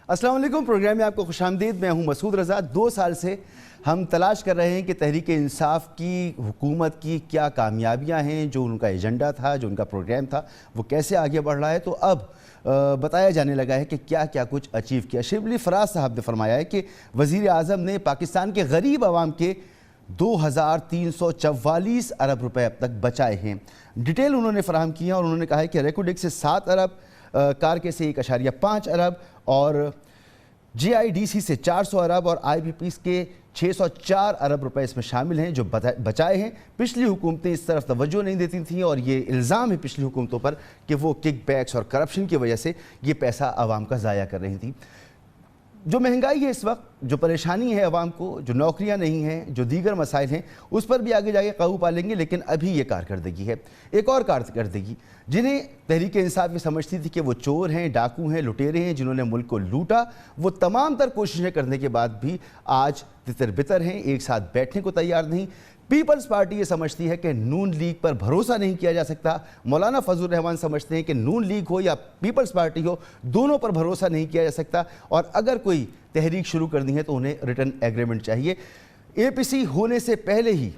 السلام علیکم، پروگرام میں آپ کو خوش آمدید۔ میں ہوں مسعود رضا۔ 2 سال سے ہم تلاش کر رہے ہیں کہ تحریک انصاف کی حکومت کی کیا کامیابیاں ہیں، جو ان کا ایجنڈا تھا، جو ان کا پروگرام تھا، وہ کیسے آگے بڑھ رہا ہے۔ تو اب بتایا جانے لگا ہے کہ کیا کیا کچھ اچیو کیا۔ شریف علی فراز صاحب نے فرمایا ہے کہ وزیر اعظم نے پاکستان کے غریب عوام کے 2344 ارب روپے اب تک بچائے ہیں۔ ڈیٹیل انہوں نے فراہم کی ہے اور انہوں نے کہا ہے کہ ریکوڈیک سے 7 ارب، کارکے سے 1.5 ارب اور جی آئی ڈی سی سے 400 ارب اور آئی پی پیز کے 604 ارب روپے اس میں شامل ہیں جو بچائے ہیں۔ پچھلی حکومتیں اس طرف توجہ نہیں دیتی تھیں اور یہ الزام ہے پچھلی حکومتوں پر کہ وہ کک بیکس اور کرپشن کی وجہ سے یہ پیسہ عوام کا ضائع کر رہی تھیں۔ جو مہنگائی ہے اس وقت، جو پریشانی ہے عوام کو، جو نوکریاں نہیں ہیں، جو دیگر مسائل ہیں، اس پر بھی آگے جا کے قابو پا لیں گے، لیکن ابھی یہ کارکردگی ہے۔ ایک اور کارکردگی جنہیں تحریک انصاف یہ سمجھتی تھی کہ وہ چور ہیں، ڈاکو ہیں، لٹیرے ہیں جنہوں نے ملک کو لوٹا، وہ تمام تر کوششیں کرنے کے بعد بھی آج تتر بتر ہیں، ایک ساتھ بیٹھنے کو تیار نہیں۔ پیپلز پارٹی یہ سمجھتی ہے کہ نون لیگ پر بھروسہ نہیں کیا جا سکتا۔ مولانا فضل الرحمان سمجھتے ہیں کہ نون لیگ ہو یا پیپلز پارٹی ہو، دونوں پر بھروسہ نہیں کیا جا سکتا، اور اگر کوئی تحریک شروع کرنی ہے تو انہیں ریٹن ایگریمنٹ چاہیے۔ اے پی سی ہونے سے پہلے ہی،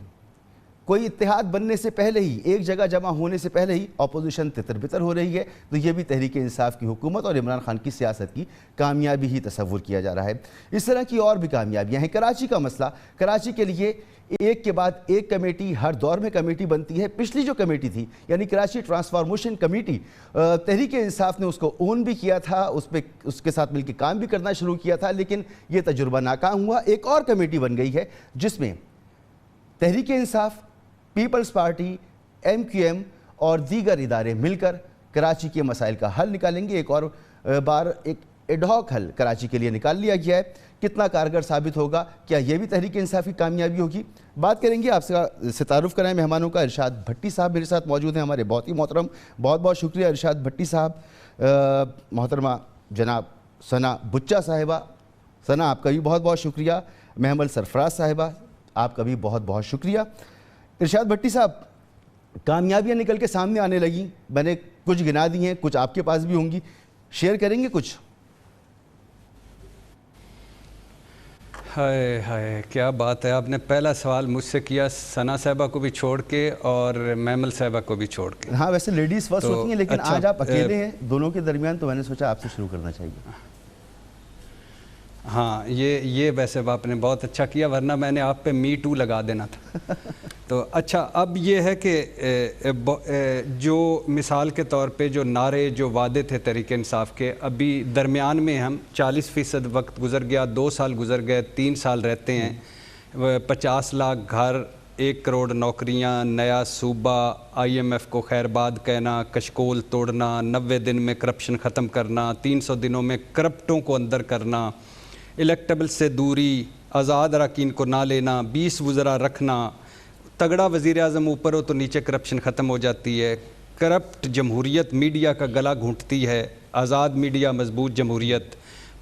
کوئی اتحاد بننے سے پہلے ہی، ایک جگہ جمع ہونے سے پہلے ہی اپوزیشن تتر بتر ہو رہی ہے، تو یہ بھی تحریک انصاف کی حکومت اور عمران خان کی سیاست کی کامیابی ہی تصور کیا جا رہا ہے۔ اس طرح کی اور بھی کامیابیاں ہیں۔ کراچی کا مسئلہ، کراچی کے لیے ایک کے بعد ایک کمیٹی، ہر دور میں کمیٹی بنتی ہے۔ پچھلی جو کمیٹی تھی یعنی کراچی ٹرانسفارمیشن کمیٹی، تحریک انصاف نے اس کو اون بھی کیا تھا، اس کے ساتھ مل کے کام بھی کرنا شروع کیا تھا، لیکن یہ تجربہ ناکام ہوا۔ ایک اور کمیٹی بن گئی ہے جس میں Tehreek Insaf, Peoples Party, M Q M اور دیگر ادارے مل کر کراچی کے مسائل کا حل نکالیں گے۔ ایک اور بار ایک ایڈ ہاک حل کراچی کے لیے نکال لیا گیا ہے۔ کتنا کارگر ثابت ہوگا، کیا یہ بھی تحریک انصاف کی کامیابی ہوگی؟ بات کریں گے۔ آپ سے تعارف کرائیں مہمانوں کا۔ ارشاد بھٹی صاحب میرے ساتھ موجود ہیں، ہمارے بہت ہی محترم، بہت بہت شکریہ ارشاد بھٹی صاحب۔ محترمہ جناب ثنا بچہ صاحبہ، ثنا آپ کا بھی بہت بہت شکریہ۔ محمل سرفراز صاحبہ، آپ کا بھی بہت بہت شکریہ۔ ارشاد بھٹی صاحب، کامیابیاں نکل کے سامنے آنے لگیں، میں نے کچھ گنا دی ہیں، کچھ آپ کے پاس بھی ہوں گی، شیئر کریں گے کچھ؟ ہائے ہائے کیا بات ہے، آپ نے پہلا سوال مجھ سے کیا ثنا صاحبہ کو بھی چھوڑ کے اور محمل صاحبہ کو بھی چھوڑ کے۔ ہاں ویسے لیڈیز فرسٹ ہوتی ہیں، لیکن آج آپ اکیلے ہیں دونوں کے درمیان، تو میں نے سوچا آپ سے شروع کرنا چاہیے۔ ہاں یہ ویسے آپ نے بہت اچھا کیا، ورنہ میں نے آپ پہ می ٹو لگا دینا تھا۔ تو اچھا، اب یہ ہے کہ جو مثال کے طور پہ جو نعرے، جو وعدے تھے تحریک انصاف کے، ابھی درمیان میں ہم 40% وقت گزر گیا، 2 سال گزر گئے، 3 سال رہتے ہیں، 50 لاکھ گھر، 1 کروڑ نوکریاں، نیا صوبہ، آئی ایم ایف کو خیرباد کہنا، کشکول توڑنا، 90 دن میں کرپشن ختم کرنا، 300 دنوں میں کرپٹوں کو اندر کرنا، الیکٹیبل سے دوری، آزاد اراکین کو نہ لینا، 20 وزراء رکھنا، تگڑا وزیر اعظم اوپر ہو تو نیچے کرپشن ختم ہو جاتی ہے، کرپٹ جمہوریت میڈیا کا گلا گھونٹتی ہے، آزاد میڈیا مضبوط جمہوریت،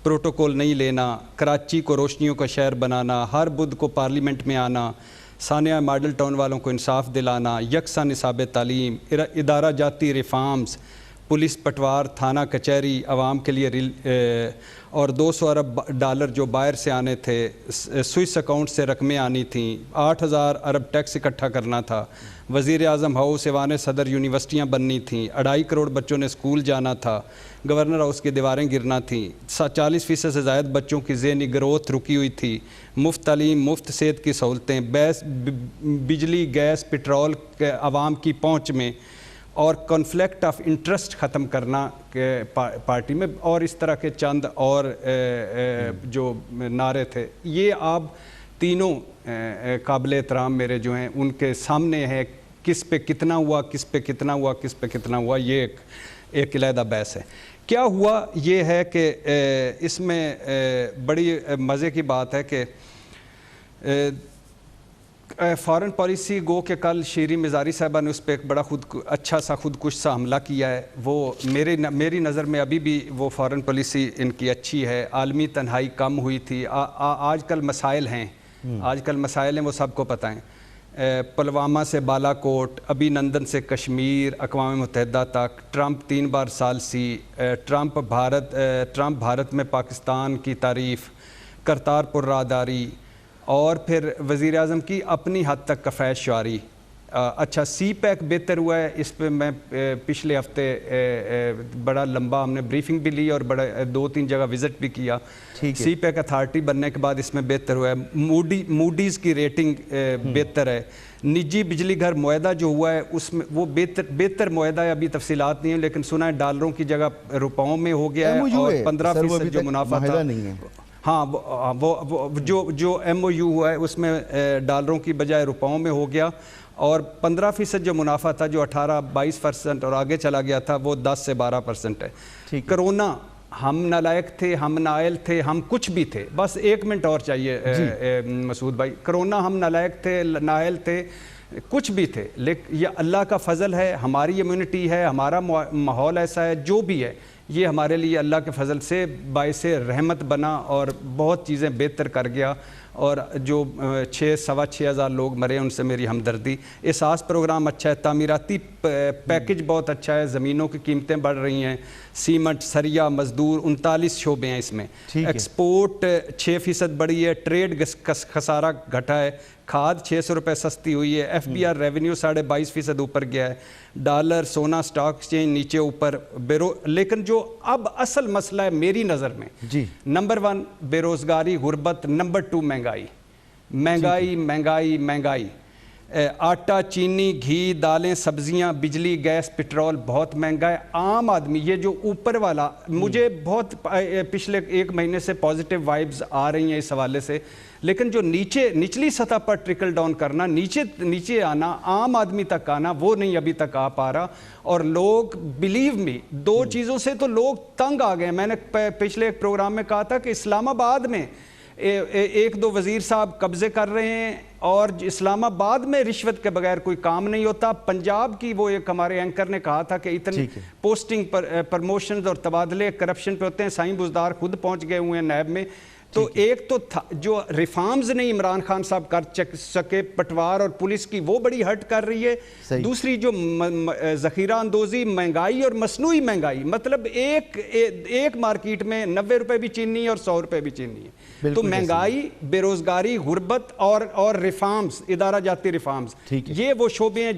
پروٹوکول نہیں لینا، کراچی کو روشنیوں کا شہر بنانا، ہر بدھ کو پارلیمنٹ میں آنا، ثانیہ ماڈل ٹاؤن والوں کو انصاف دلانا، یکساں نصاب تعلیم، ادارہ جاتی ریفارمز، پولیس پٹوار، تھانہ کچہری عوام کے لیے، اور 200 ارب ڈالر جو باہر سے آنے تھے سوئس اکاؤنٹ سے رقمیں آنی تھیں، 8000 ارب ٹیکس اکٹھا کرنا تھا، وزیر اعظم ہاؤس، ایوان صدر یونیورسٹیاں بننی تھیں، 2.5 کروڑ بچوں نے اسکول جانا تھا، گورنر ہاؤس کی دیواریں گرنا تھیں، 40% سے زائد بچوں کی ذہنی گروتھ رکی ہوئی تھی، مفت تعلیم، مفت صحت کی سہولتیں، بجلی، گیس، پٹرول کے عوام کی پہنچ میں، اور کنفلکٹ آف انٹرسٹ ختم کرنا پارٹی میں، اور اس طرح کے چند اور جو نعرے تھے۔ یہ آپ تینوں قابل احترام میرے جو ہیں ان کے سامنے ہے، کس پہ کتنا ہوا، کس پہ کتنا ہوا، کس پہ کتنا ہوا، یہ ایک علیحدہ بحث ہے۔ کیا ہوا یہ ہے کہ اس میں بڑی مزے کی بات ہے کہ فارن پالیسی گو کہ کل شیریں مزاری صاحبہ نے اس پہ ایک بڑا اچھا سا خودکش سا حملہ کیا ہے، وہ میری نظر میں ابھی بھی وہ فارن پالیسی ان کی اچھی ہے۔ عالمی تنہائی کم ہوئی تھی، آج کل مسائل ہیں، وہ سب کو پتہ ہیں۔ پلوامہ سے بالا کوٹ، ابھی نندن سے کشمیر، اقوام متحدہ تک، ٹرمپ 3 بار ثالثی، ٹرمپ بھارت میں پاکستان کی تعریف، کرتارپور راہداری، اور پھر وزیر اعظم کی اپنی حد تک کفایت شعاری. اچھا سی پیک بہتر ہوا ہے، اس پہ میں پچھلے ہفتے بڑا لمبا ہم نے بریفنگ بھی لی اور بڑا 2-3 جگہ وزٹ بھی کیا. سی پیک اتھارٹی بننے کے بعد اس میں بہتر ہوا ہے. موڈیز کی ریٹنگ بہتر ہے. نجی بجلی گھر معاہدہ جو ہوا ہے اس میں وہ بہتر معاہدہ ہے، ابھی تفصیلات نہیں ہیں لیکن سنا ہے ڈالروں کی جگہ روپاؤں میں ہو گیا ہے، اور 15% جو منافع تھا ہاں وہ جو ایم او یو ہوا ہے اس میں ڈالروں کی بجائے روپاؤں میں ہو گیا، اور 15% جو منافع تھا جو 18-22% اور آگے چلا گیا تھا وہ 10 سے 12% ہے. کرونا ہم نالائق تھے، ہم نائل تھے، ہم کچھ بھی تھے. بس 1 منٹ اور چاہیے مسعود بھائی. کرونا ہم نالائق تھے، نائل تھے، کچھ بھی تھے، لیکن یہ اللہ کا فضل ہے، ہماری امیونٹی ہے، ہمارا ماحول ایسا ہے، جو بھی ہے یہ ہمارے لیے اللہ کے فضل سے باعث رحمت بنا اور بہت چیزیں بہتر کر گیا. اور جو 6-6.25 ہزار لوگ مرے ان سے میری ہمدردی. احساس پروگرام اچھا ہے، تعمیراتی پیکج بہت اچھا ہے، زمینوں کی قیمتیں بڑھ رہی ہیں، سیمنٹ، سریا، مزدور، 39 شعبے ہیں اس میں. ایکسپورٹ 6% بڑھی ہے، ٹریڈ خسارہ گھٹا ہے، کھاد 600 روپے سستی ہوئی ہے، ایف بی آر ریونیو 22.5% اوپر گیا ہے، ڈالر، سونا، اسٹاک ایکسچینج نیچے اوپر. لیکن جو اب اصل مسئلہ ہے میری نظر میں، نمبر 1 بے روزگاری، غربت، نمبر 2 مہنگائی. آٹا، چینی، گھی، دالیں، سبزیاں، بجلی، گیس، پٹرول بہت مہنگا ہے. عام آدمی یہ جو اوپر والا، مجھے بہت پچھلے 1 مہینے سے پازیٹیو وائبز آ رہی ہیں اس حوالے سے، لیکن جو نچلی سطح پر ٹرکل ڈاؤن کرنا، نیچے آنا، عام آدمی تک آنا، وہ نہیں ابھی تک آ پا رہا. اور لوگ بلیو می 2 چیزوں سے تو لوگ تنگ آ گئے. میں نے پچھلے ایک پروگرام میں کہا تھا کہ اسلام آباد میں 1-2 وزیر صاحب قبضے کر رہے ہیں، اور اسلام آباد میں رشوت کے بغیر کوئی کام نہیں ہوتا. پنجاب کی وہ ایک ہمارے اینکر نے کہا تھا کہ اتنی پوسٹنگ پر پرموشنز اور تبادلے کرپشن پہ ہوتے ہیں. سائیں بزدار خود پہنچ گئے ہوئے ہیں نیب میں. تو ایک تو جو ریفارمز نہیں عمران خان صاحب کر سکے، پٹوار اور پولیس کی، وہ بڑی ہٹ کر رہی ہے. دوسری جو ذخیرہ اندوزی، مہنگائی اور مصنوعی مہنگائی، مطلب ایک مارکیٹ میں 90 روپے بھی چینی ہے اور 100 روپے بھی چینی ہے. تو مہنگائی، بے روزگاری، غربت اور ریفارمز، ادارہ جاتی ریفارمز، یہ وہ شعبے ہیں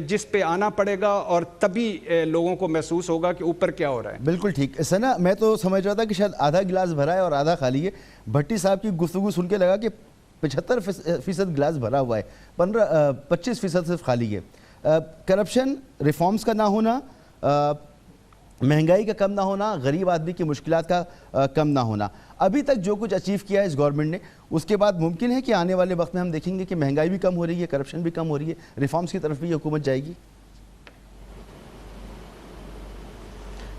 جس پہ آنا پڑے گا، اور تبھی لوگوں کو محسوس ہوگا کہ اوپر کیا ہو رہا ہے. بالکل ٹھیک. سنا میں تو سمجھ رہا تھا کہ شاید آدھا گلاس بھرا ہے اور آدھا خالی ہے. بھٹی صاحب کی گفتگو سن کے لگا کہ 75% گلاس بھرا ہوا ہے، 25% صرف خالی ہے. کرپشن، ریفارمز کا نہ ہونا، مہنگائی کا کم نہ ہونا، غریب آدمی کی مشکلات کا کم نہ ہونا، ابھی تک جو کچھ اچیو کیا ہے اس گورنمنٹ نے، اس کے بعد ممکن ہے کہ آنے والے وقت میں ہم دیکھیں گے کہ مہنگائی بھی کم ہو رہی ہے، کرپشن بھی کم ہو رہی ہے، ریفارمز کی طرف بھی حکومت جائے گی.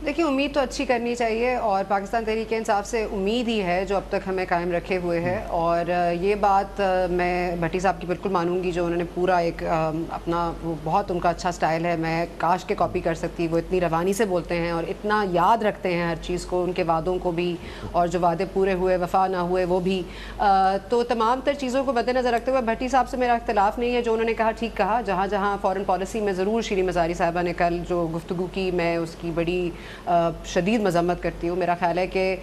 دیکھیں امید تو اچھی کرنی چاہیے، اور پاکستان تحریک انصاف سے امید ہی ہے جو اب تک ہمیں قائم رکھے ہوئے ہے. اور یہ بات میں بھٹی صاحب کی بالکل مانوں گی، جو انہوں نے پورا ایک اپنا، وہ بہت ان کا اچھا سٹائل ہے، میں کاش کے کاپی کر سکتی. وہ اتنی روانی سے بولتے ہیں اور اتنا یاد رکھتے ہیں ہر چیز کو، ان کے وعدوں کو بھی، اور جو وعدے پورے ہوئے، وفا نہ ہوئے وہ بھی. تو تمام تر چیزوں کو مد نظر رکھتے ہوئے بھٹی صاحب سے میرا اختلاف نہیں ہے. جو انہوں نے کہا ٹھیک کہا. جہاں جہاں فارن پالیسی میں ضرور شیریں مزاری صاحبہ نے کل جو گفتگو کی، میں اس کی بڑی شدید مذمت کرتی ہوں. میرا خیال ہے کہ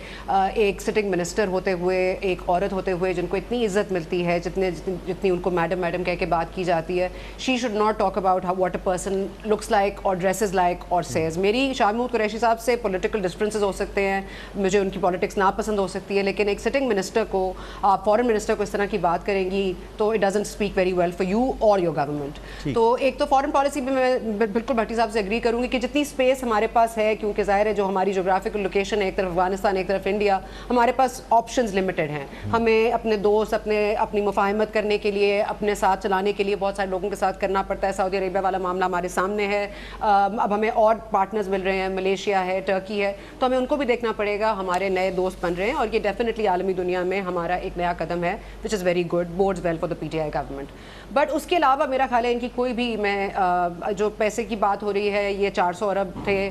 ایک سٹنگ منسٹر ہوتے ہوئے، ایک عورت ہوتے ہوئے جن کو اتنی عزت ملتی ہے، جتنی ان کو میڈم کہہ کے بات کی جاتی ہے، she should not talk about what a person looks like اور ڈریسز لائک اور سیز. میری شاہ محمود قریشی صاحب سے پولیٹیکل ڈفرینسز ہو سکتے ہیں، مجھے ان کی پالیٹکس ناپسند ہو سکتی ہے، لیکن ایک سٹنگ منسٹر کو، آپ فارن منسٹر کو اس طرح کی بات کریں گی تو it doesn't speak very well for you اور یور گورنمنٹ. تو ایک تو فارن پالیسی میں بالکل بھٹی صاحب سے ایگری کروں گی کہ جتنی اسپیس ہمارے پاس ہے، کیونکہ ظاہر ہے جو ہماری جغرافیکل لوکیشن ہے، ایک طرف افغانستان ایک طرف انڈیا، ہمارے پاس آپشنز لمیٹڈ ہیں. ہمیں اپنے دوست، اپنی مفاہمت کرنے کے لیے، اپنے ساتھ چلانے کے لیے بہت سارے لوگوں کے ساتھ کرنا پڑتا ہے. سعودی عربیہ والا معاملہ ہمارے سامنے ہے، اب ہمیں اور پارٹنرز مل رہے ہیں، ملیشیا ہے، ٹرکی ہے، تو ہمیں ان کو بھی دیکھنا پڑے گا. ہمارے نئے دوست بن رہے ہیں، اور یہ ڈیفینیٹلی عالمی دنیا میں ہمارا ایک نیا قدم ہے، which is very good, bodes well for the P T I government. But اس کے علاوہ میرا خیال ہے ان کی کوئی بھی، میں جو پیسے کی بات ہو رہی ہے، یہ 400 ارب تھے،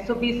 SOPs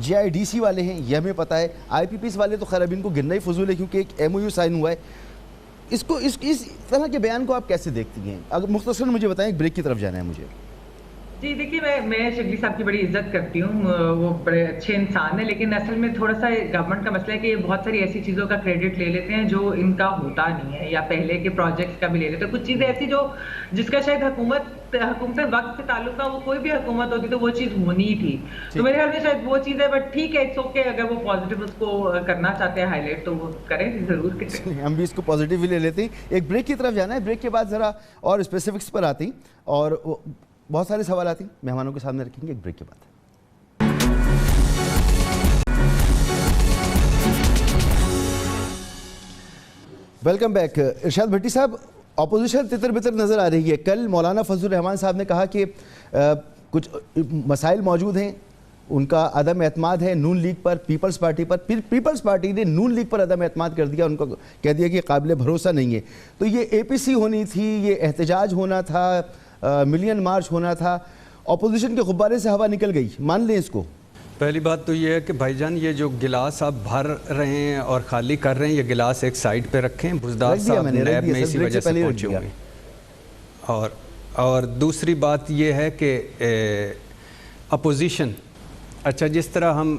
GIDC والے ہیں یہ ہمیں پتہ ہے, IPPs والے تو خیر اب ان کو گننا ہی فضول ہے کیونکہ ایک MOU سائن ہوا ہے. اس طرح کے بیان کو آپ کیسے دیکھتی ہیں؟ اگر مختصراً مجھے بتائیں, ایک بریک کی طرف جانا ہے مجھے. جی دیکھیے, میں شبلی صاحب کی بڑی عزت کرتی ہوں, وہ بڑے اچھے انسان ہیں, لیکن اصل میں تھوڑا سا گورنمنٹ کا مسئلہ ہے کہ یہ بہت ساری ایسی چیزوں کا کریڈٹ لے لیتے ہیں جو ان کا ہوتا نہیں ہے, یا پہلے کے پروجیکٹس کا بھی لے لیتے ہیں. کچھ چیزیں ایسی جس کا شاید حکومت وقت سے تعلق تھا, وہ کوئی بھی حکومت ہوتی تو وہ چیز ہونی تھی. تو میرے خیال میں شاید وہ چیز ہے, بٹ ٹھیک ہے, اٹس اوکے, اگر وہ پازیٹیو اس کو کرنا چاہتے ہیں ہائی لائٹ تو وہ کریں, ضرور کریں. ہم بھی اس کو پازیٹیو ہی لے لیتے ہیں. ایک بریک کی طرف جانا ہے, بریک کے بعد ذرا اور اسپیسیفکس پر آتی ہیں اور بہت سارے سوالات ہیں مہمانوں کے سامنے رکھیں گے ایک بریک کے بعد. Welcome back. ارشاد بھٹی صاحب, اپوزیشن تتر بتر نظر آ رہی ہے. کل مولانا فضل الرحمان صاحب نے کہا کہ کچھ مسائل موجود ہیں, ان کا عدم اعتماد ہے نون لیگ پر, پیپلز پارٹی پر. پیپلز پارٹی نے نون لیگ پر عدم اعتماد کر دیا, ان کو کہہ دیا کہ قابل بھروسہ نہیں ہے. تو یہ APC ہونی تھی, یہ احتجاج ہونا تھا, ملین مارچ ہونا تھا, اپوزیشن کے غبارے سے ہوا نکل گئی, مان لیں اس کو. پہلی بات تو یہ ہے کہ بھائی جان یہ جو گلاس آپ بھر رہے ہیں اور خالی کر رہے ہیں, یہ گلاس ایک سائڈ پہ رکھیں. بزدار صاحب نیب میں اسی وجہ سے پہنچے ہوئے. اور دوسری بات یہ ہے کہ اپوزیشن, اچھا جس طرح ہم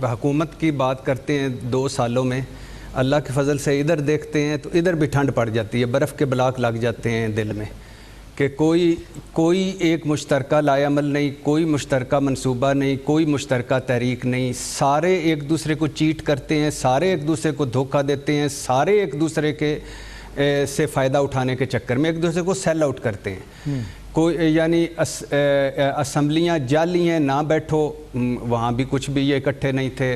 حکومت کی بات کرتے ہیں 2 سالوں میں, اللہ کے فضل سے ادھر دیکھتے ہیں تو ادھر بھی ٹھنڈ پڑ جاتی ہے, برف کے بلاک لگ جاتے ہیں دل میں کہ کوئی ایک مشترکہ لائے عمل نہیں, کوئی مشترکہ منصوبہ نہیں, کوئی مشترکہ تحریک نہیں. سارے ایک دوسرے کو چیٹ کرتے ہیں, سارے ایک دوسرے کو دھوکہ دیتے ہیں, سارے ایک دوسرے کے سے فائدہ اٹھانے کے چکر میں ایک دوسرے کو سیل آؤٹ کرتے ہیں. کوئی یعنی اسمبلیاں جعلی ہیں, نہ بیٹھو, وہاں بھی کچھ بھی یہ اکٹھے نہیں تھے.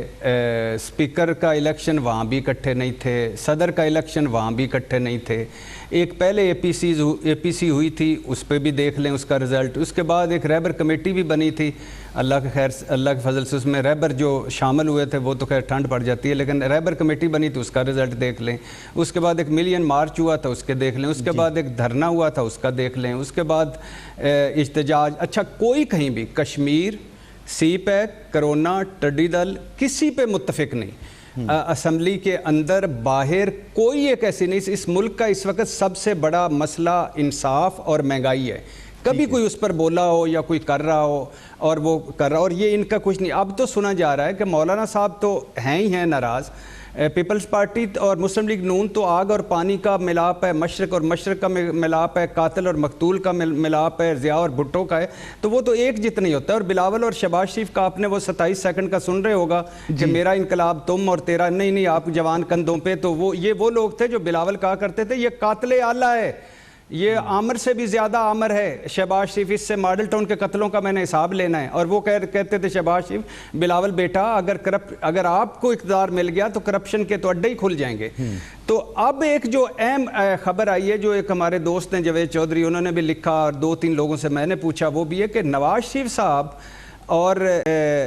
اسپیکر کا الیکشن وہاں بھی اکٹھے نہیں تھے, صدر کا الیکشن وہاں بھی اکٹھے نہیں تھے. ایک پہلے APC ہوئی تھی, اس پہ بھی دیکھ لیں اس کا رزلٹ. اس کے بعد ایک رہبر کمیٹی بھی بنی تھی, اللہ کے فضل سے اس میں رہبر جو شامل ہوئے تھے وہ تو خیر ٹھنڈ پڑ جاتی ہے, لیکن رہبر کمیٹی بنی تھی, اس کا رزلٹ دیکھ لیں. اس کے بعد ایک ملین مارچ ہوا تھا, اس کے دیکھ لیں. اس کے بعد ایک دھرنا ہوا تھا, اس کا دیکھ لیں. اس کے بعد احتجاج. اچھا کوئی کہیں بھی کشمیر, CPEC, کرونا, ٹڈی دل کسی پہ متفق نہیں. اسمبلی کے اندر باہر کوئی ایک ایسی نہیں. اس ملک کا اس وقت سب سے بڑا مسئلہ انصاف اور مہنگائی ہے. کبھی کوئی اس پر بولا ہو یا کوئی کر رہا ہو اور وہ کر رہا, اور یہ ان کا کچھ نہیں. اب تو سنا جا رہا ہے کہ مولانا صاحب تو ہیں ہی ہیں ناراض, پیپلز پارٹی اور مسلم لیگ نون تو آگ اور پانی کا ملاپ ہے, مشرق اور مشرق کا ملاپ ہے, قاتل اور مقتول کا ملاپ ہے, ضیاء اور بھٹو کا ہے. تو وہ تو ایک جتنا ہی ہوتا ہے. اور بلاول اور شہباز شریف کا آپ نے وہ 27 سیکنڈ کا سن رہے ہوگا کہ میرا انقلاب تم اور تیرا نہیں, آپ جوان کندھوں پہ. تو وہ لوگ تھے جو بلاول کہا کرتے تھے یہ قاتل اعلیٰ ہے, یہ عامر سے بھی زیادہ عامر ہے. شہباز شریف, اس سے ماڈل ٹاؤن کے قتلوں کا میں نے حساب لینا ہے. اور وہ کہتے تھے شہباز شریف, بلاول بیٹا اگر آپ کو اقتدار مل گیا تو کرپشن کے تو اڈے ہی کھل جائیں گے. تو اب ایک جو اہم خبر آئی ہے, جو ایک ہمارے دوست ہیں جاوید چودھری, انہوں نے بھی لکھا اور 2-3 لوگوں سے میں نے پوچھا, وہ بھی ہے کہ نواز شریف صاحب اور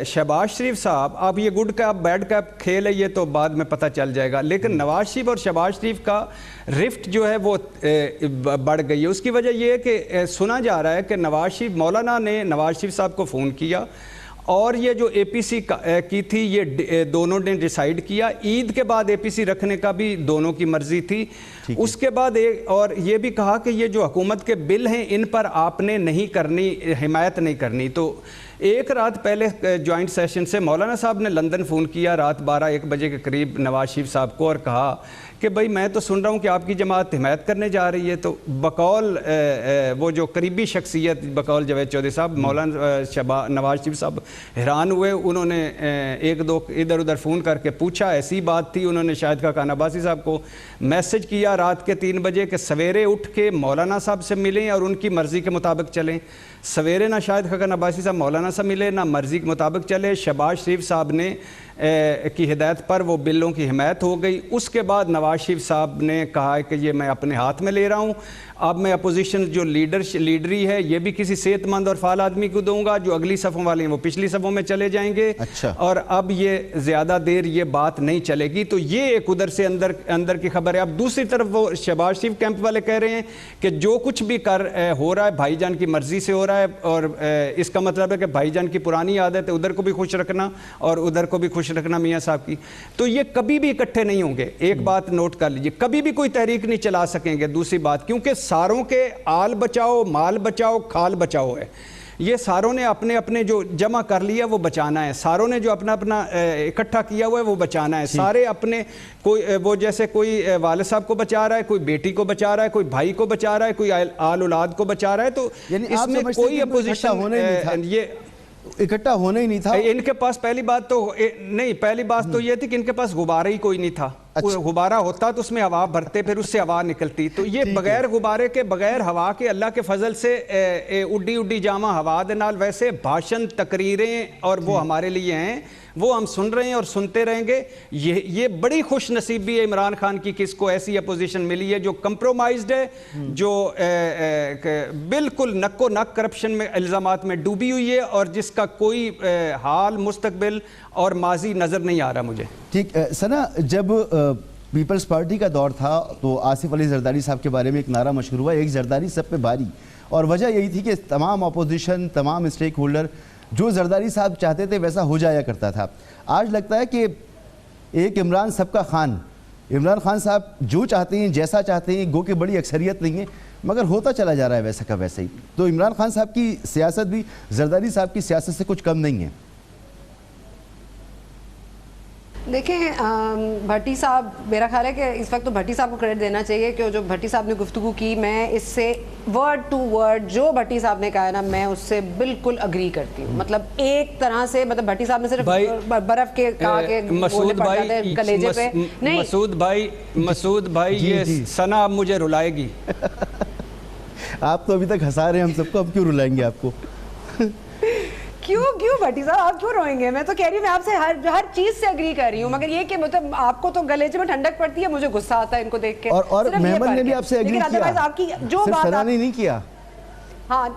شہباز شریف صاحب, اب یہ گڈ کپ بیڈ کپ کھیل ہے یہ تو بعد میں پتہ چل جائے گا, لیکن نواز شریف اور شہباز شریف کا رفٹ جو ہے وہ بڑھ گئی ہے. اس کی وجہ یہ ہے کہ سنا جا رہا ہے کہ مولانا نے نواز شریف صاحب کو فون کیا, اور یہ جو APC کی تھی یہ دونوں نے ڈیسائیڈ کیا. عید کے بعد APC رکھنے کا بھی دونوں کی مرضی تھی. اس کے بعد اور یہ بھی کہا کہ یہ جو حکومت کے بل ہیں ان پر آپ نے نہیں کرنی, حمایت نہیں کرنی. تو ایک رات پہلے جوائنٹ سیشن سے مولانا صاحب نے لندن فون کیا رات 12-1 بجے کے قریب نواز شریف صاحب کو, اور کہا کہ بھائی میں تو سن رہا ہوں کہ آپ کی جماعت حمایت کرنے جا رہی ہے. تو بقول وہ جو قریبی شخصیت بقول جاوید چودھری صاحب, مولانا نواز شریف صاحب حیران ہوئے. انہوں نے 1-2 ادھر ادھر فون کر کے پوچھا, ایسی بات تھی. انہوں نے شاہد خاقان عباسی صاحب کو میسج کیا رات کے 3 بجے کہ سویرے اٹھ کے مولانا صاحب سے ملیں اور ان کی مرضی کے مطابق چلیں. سویرے نہ شاہد خاقان عباسی صاحب مولانا سے ملے, نہ مرضی کے مطابق چلے. شہباز شریف صاحب نے کی ہدایت پر وہ بلوں کی حمایت ہو گئی. اس کے بعد نواز شریف صاحب نے کہا کہ یہ میں اپنے ہاتھ میں لے رہا ہوں, اب میں اپوزیشن جو لیڈری ہے یہ بھی کسی صحت مند اور فعال آدمی کو دوں گا, جو اگلی صفوں والے ہیں وہ پچھلی صفوں میں چلے جائیں گے. اور اب یہ زیادہ دیر یہ بات نہیں چلے گی. تو یہ ایک ادھر سے اندر کی خبر ہے. اب دوسری طرف وہ شہباز شریف کیمپ والے کہہ رہے ہیں کہ جو کچھ بھی ہو رہا ہے بھائی جان کی مرضی سے ہو رہا ہے, اور اس کا مطلب ہے کہ بھائی جان کی پرانی عادت ہے ادھر کو بھی خوش رکھنا اور ادھر کو بھی خوش رکھنا میاں صاحب کی. تو یہ کبھی بھی اکٹھے نہیں ہوں گے. ایک بات نوٹ کر لیجیے, کبھی بھی کوئی تحریک نہیں چلا سکیں گے. دوسری بات, کیونکہ ساروں کے آل بچاؤ, مال بچاؤ, کھال بچاؤ ہے. یہ ساروں نے اپنے اپنے جو جمع کر لیا وہ بچانا ہے, ساروں نے جو اپنا اپنا اکٹھا کیا ہوا ہے وہ بچانا ہے. سارے اپنے کوئی وہ جیسے کوئی والد صاحب کو بچا رہا ہے, کوئی بیٹی کو بچا رہا ہے, کوئی بھائی کو بچا رہا ہے, کوئی آل اولاد کو بچا رہا ہے. تو اس میں کوئی اپوزیشن یہ اکٹھا ہونا ہی نہیں تھا. ان کے پاس پہلی بات تو یہ تھی کہ ان کے پاس غبارہ ہی کوئی نہیں تھا. غبارہ ہوتا تو اس میں ہوا بھرتے, پھر اس سے ہوا نکلتی. تو یہ بغیر غبارے کے, بغیر ہوا کے, اللہ کے فضل سے اڈی جامع ہوا دے نال ویسے بھاشن, تقریریں, اور وہ ہمارے لیے ہیں, وہ ہم سن رہے ہیں اور سنتے رہیں گے. یہ بڑی خوش نصیبی ہے عمران خان کی کہ اس کو ایسی اپوزیشن ملی ہے جو کمپرومائزڈ ہے, جو بالکل نک و نک کرپشن میں الزامات میں ڈوبی ہوئی ہے, اور جس کا کوئی حال, مستقبل اور ماضی نظر نہیں آ رہا مجھے. ٹھیک سنا, جب پیپلز پارٹی کا دور تھا تو آصف علی زرداری صاحب کے بارے میں ایک نعرہ مشہور ہوا, ایک زرداری سب پہ بھاری. اور وجہ یہی تھی کہ تمام اپوزیشن, تمام اسٹیک ہولڈر جو زرداری صاحب چاہتے تھے ویسا ہو جایا کرتا تھا. آج لگتا ہے کہ ایک عمران سب کا خان, عمران خان صاحب جو چاہتے ہیں, جیسا چاہتے ہیں, گو کہ بڑی اکثریت نہیں ہے, مگر ہوتا چلا جا رہا ہے ویسا کا ویسا ہی. تو عمران خان صاحب کی سیاست بھی زرداری صاحب کی سیاست سے کچھ کم نہیں ہے. دیکھیں بھٹی صاحب, میرا خیال ہے کہ اس وقت تو بھٹی صاحب کو کریڈٹ دینا چاہیے کہ جو بھٹی صاحب نے گفتگو کی, میں اس سے ورڈ ٹو ورڈ جو بھٹی صاحب نے کہا ہے نا, میں اس سے بالکل اگری کرتی ہوں. مطلب ایک طرح سے, مطلب بھٹی صاحب نے صرف برف کے کہا کہ کلیجے پہ نہیں. مسعود بھائی یہ ثنا اب مجھے رلائے گی. آپ تو ابھی تک ہنسا رہے ہیں ہم سب کو, اب کیوں رلائیں گے آپ کو؟ کیوں بھٹی صاحب آپ کیوں روئیں گے؟ میں تو کہہ رہی ہوں, میں آپ سے ہر چیز سے اگری کر رہی ہوں, مگر یہ کہ مطلب آپ کو تو گلیچے میں ٹھنڈک پڑتی ہے, مجھے غصہ آتا ہے ان کو دیکھ کے. اور محمد نے بھی آپ سے اگری کیا, لیکن آپ کی جو بات نہیں کیا. ہاں